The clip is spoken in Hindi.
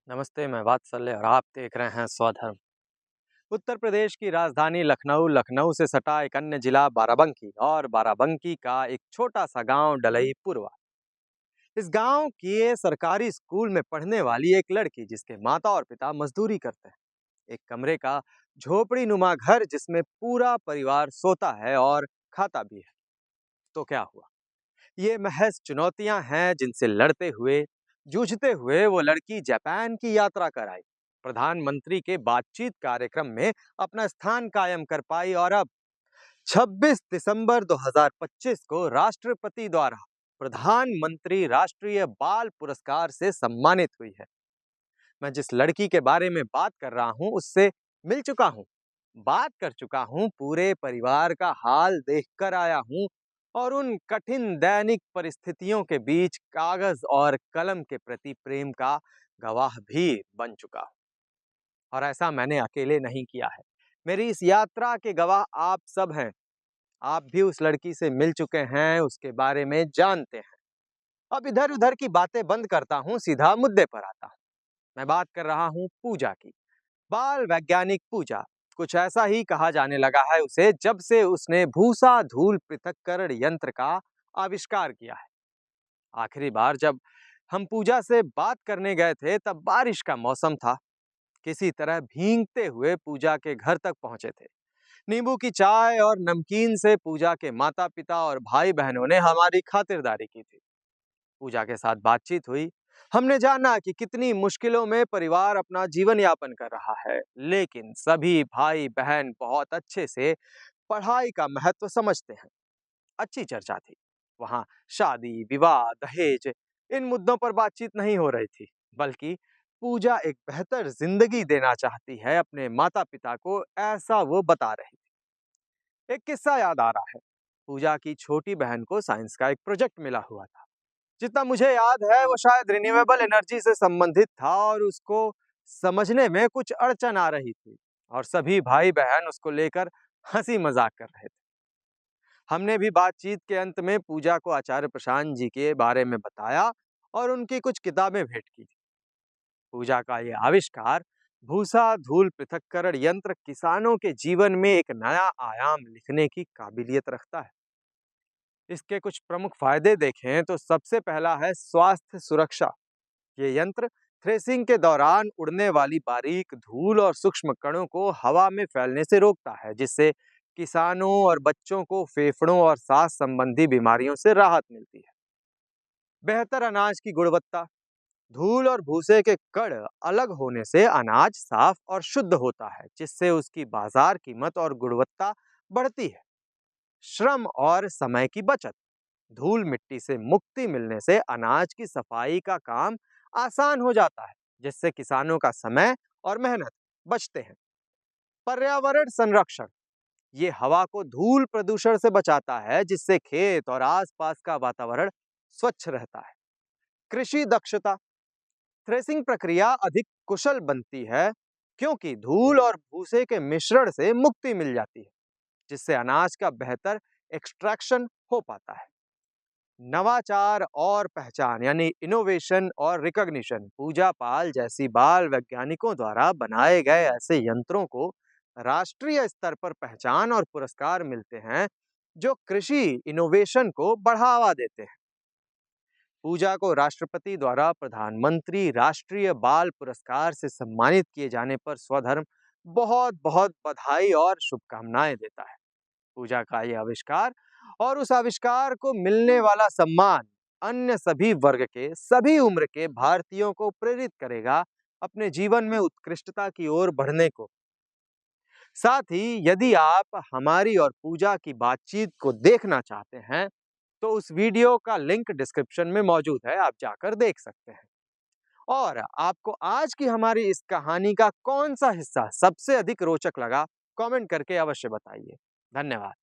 नमस्ते, मैं वात्सल्य और आप देख रहे हैं स्वधर्म। उत्तर प्रदेश की राजधानी लखनऊ, लखनऊ से सटा एक अन्य जिला बाराबंकी और बाराबंकी का एक छोटा सा गांव डलई पूर्वा। इस गांव के सरकारी स्कूल में पढ़ने वाली एक लड़की जिसके माता और पिता मजदूरी करते हैं। एक कमरे का झोपड़ी नुमा घर जिसमें पूरा परिवार सोता है और खाता भी है। तो क्या हुआ? ये महज चुनौतियां हैं जिनसे लड़ते हुए, जूझते हुए वो लड़की जापान की यात्रा कर आई। प्रधानमंत्री के बातचीत कार्यक्रम में अपना स्थान कायम कर पाई और अब 26 दिसंबर 2025 को राष्ट्रपति द्वारा प्रधानमंत्री राष्ट्रीय बाल पुरस्कार से सम्मानित हुई है। मैं जिस लड़की के बारे में बात कर रहा हूं उससे मिल चुका हूं, बात कर चुका हूं, पूरे परिवार का हाल देखकर आया हूं और उन कठिन दैनिक परिस्थितियों के बीच कागज और कलम के प्रति प्रेम का गवाह भी बन चुका हूं। और ऐसा मैंने अकेले नहीं किया है। मेरी इस यात्रा के गवाह आप सब हैं। आप भी उस लड़की से मिल चुके हैं, उसके बारे में जानते हैं। अब इधर उधर की बातें बंद करता हूं, सीधा मुद्दे पर आता हूं। मैं बात कर रहा हूं पूजा की। बाल वैज्ञानिक पूजा, कुछ ऐसा ही कहा जाने लगा है उसे जब से उसने भूसा धूल पृथक्करण यंत्र का आविष्कार किया है। आखिरी बार जब हम पूजा से बात करने गए थे तब बारिश का मौसम था। किसी तरह भींगते हुए पूजा के घर तक पहुंचे थे। नींबू की चाय और नमकीन से पूजा के माता पिता और भाई बहनों ने हमारी खातिरदारी की थी। पूजा के साथ बातचीत हुई। हमने जाना कि कितनी मुश्किलों में परिवार अपना जीवन यापन कर रहा है, लेकिन सभी भाई बहन बहुत अच्छे से पढ़ाई का महत्व समझते हैं। अच्छी चर्चा थी। वहाँ शादी, विवाह, दहेज, इन मुद्दों पर बातचीत नहीं हो रही थी, बल्कि पूजा एक बेहतर जिंदगी देना चाहती है अपने माता पिता को, ऐसा वो बता रही थी। एक किस्सा याद आ रहा है। पूजा की छोटी बहन को साइंस का एक प्रोजेक्ट मिला हुआ था। जितना मुझे याद है वो शायद रिन्यूएबल एनर्जी से संबंधित था और उसको समझने में कुछ अड़चन आ रही थी और सभी भाई बहन उसको लेकर हंसी मजाक कर रहे थे। हमने भी बातचीत के अंत में पूजा को आचार्य प्रशांत जी के बारे में बताया और उनकी कुछ किताबें भेंट की थी। पूजा का ये आविष्कार, भूसा धूल पृथक्करण यंत्र, किसानों के जीवन में एक नया आयाम लिखने की काबिलियत रखता है। इसके कुछ प्रमुख फायदे देखें तो सबसे पहला है स्वास्थ्य सुरक्षा। ये यंत्र थ्रेसिंग के दौरान उड़ने वाली बारीक धूल और सूक्ष्म कणों को हवा में फैलने से रोकता है, जिससे किसानों और बच्चों को फेफड़ों और सांस संबंधी बीमारियों से राहत मिलती है। बेहतर अनाज की गुणवत्ता, धूल और भूसे के कण अलग होने से अनाज साफ और शुद्ध होता है, जिससे उसकी बाजार कीमत और गुणवत्ता बढ़ती है। श्रम और समय की बचत, धूल मिट्टी से मुक्ति मिलने से अनाज की सफाई का काम आसान हो जाता है, जिससे किसानों का समय और मेहनत बचते हैं। पर्यावरण संरक्षण, ये हवा को धूल प्रदूषण से बचाता है, जिससे खेत और आसपास का वातावरण स्वच्छ रहता है। कृषि दक्षता, थ्रेसिंग प्रक्रिया अधिक कुशल बनती है क्योंकि धूल और भूसे के मिश्रण से मुक्ति मिल जाती है, जिससे अनाज का बेहतर एक्सट्रैक्शन हो पाता है। नवाचार और पहचान यानी इनोवेशन और रिकॉग्निशन, पूजा पाल जैसी बाल वैज्ञानिकों द्वारा बनाए गए ऐसे यंत्रों को राष्ट्रीय स्तर पर पहचान और पुरस्कार मिलते हैं जो कृषि इनोवेशन को बढ़ावा देते हैं। पूजा को राष्ट्रपति द्वारा प्रधानमंत्री राष्ट्रीय बाल पुरस्कार से सम्मानित किए जाने पर स्वधर्म बहुत बहुत बधाई और शुभकामनाएं देता है। पूजा का यह आविष्कार और उस आविष्कार को मिलने वाला सम्मान अन्य सभी वर्ग के, सभी उम्र के भारतीयों को प्रेरित करेगा अपने जीवन में उत्कृष्टता की ओर बढ़ने को। साथ ही यदि आप हमारी और पूजा की बातचीत को देखना चाहते हैं तो उस वीडियो का लिंक डिस्क्रिप्शन में मौजूद है, आप जाकर देख सकते हैं। और आपको आज की हमारी इस कहानी का कौन सा हिस्सा सबसे अधिक रोचक लगा, कमेंट करके अवश्य बताइए। धन्यवाद।